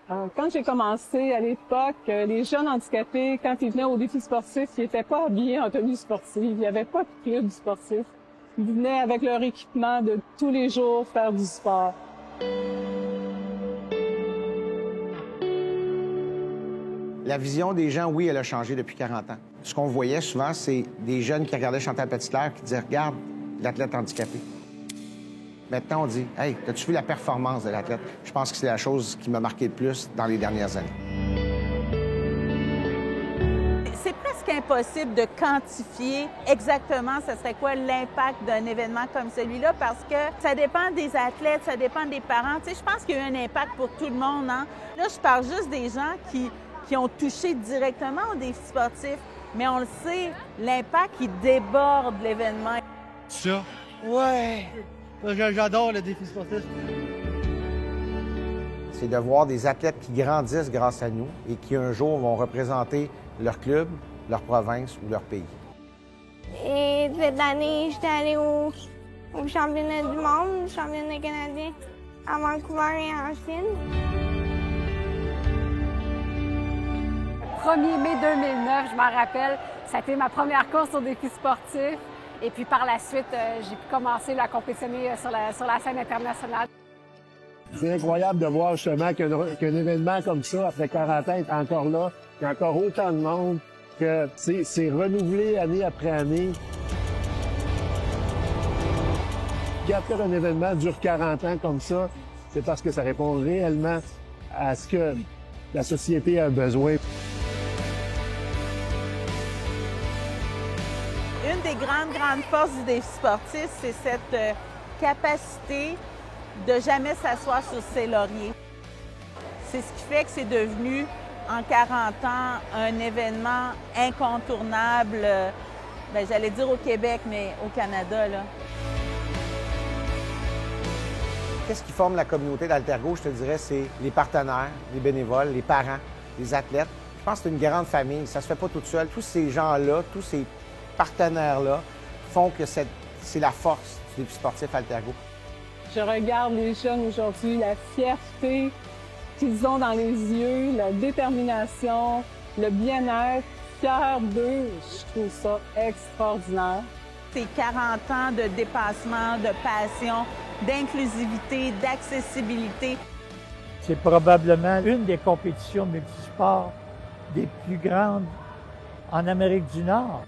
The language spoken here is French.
Quand j'ai commencé à l'époque, les jeunes handicapés, quand ils venaient au défi sportif, ils n'étaient pas habillés en tenue sportive. Il n'y avait pas de club sportif. Ils venaient avec leur équipement de tous les jours faire du sport. La vision des gens, oui, elle a changé depuis 40 ans. Ce qu'on voyait souvent, c'est des jeunes qui regardaient Chantal Petitclerc qui disaient « Regarde, l'athlète handicapé ». Maintenant, on dit « Hey, as-tu vu la performance de l'athlète? » Je pense que c'est la chose qui m'a marqué le plus dans les dernières années. C'est presque impossible de quantifier exactement ce serait quoi l'impact d'un événement comme celui-là parce que ça dépend des athlètes, ça dépend des parents. Tu sais, je pense qu'il y a eu un impact pour tout le monde, hein? Là, je parle juste des gens qui ont touché directement au défi sportif, mais on le sait, l'impact, il déborde l'événement. Ça? Ouais! J'adore le défi sportif. C'est de voir des athlètes qui grandissent grâce à nous et qui un jour vont représenter leur club, leur province ou leur pays. Et cette année, j'étais allée au championnat du monde, championnat canadien, à Vancouver et en Chine. 1er mai 2009, je m'en rappelle, ça a été ma première course au défi sportif. Et puis par la suite, j'ai pu commencer à compétitionner sur la scène internationale. C'est incroyable de voir justement qu'un événement comme ça, après 40 ans, est encore là, qu'il y a encore autant de monde, que c'est renouvelé année après année. Quand un événement dure 40 ans comme ça, c'est parce que ça répond réellement à ce que la société a besoin. Une des grandes forces du défi sportif, c'est cette capacité de jamais s'asseoir sur ses lauriers. C'est ce qui fait que c'est devenu, en 40 ans, un événement incontournable, j'allais dire au Québec, mais au Canada, là. Qu'est-ce qui forme la communauté d'Altergo, je te dirais, c'est les partenaires, les bénévoles, les parents, les athlètes. Je pense que c'est une grande famille. Ça se fait pas toute seule. Tous ces gens-là, tous ces partenaires-là font que c'est la force du défi sportif Altergo. Je regarde les jeunes aujourd'hui, la fierté qu'ils ont dans les yeux, la détermination, le bien-être, fiers d'eux. Je trouve ça extraordinaire. C'est 40 ans de dépassement, de passion, d'inclusivité, d'accessibilité. C'est probablement une des compétitions multisports des plus grandes en Amérique du Nord.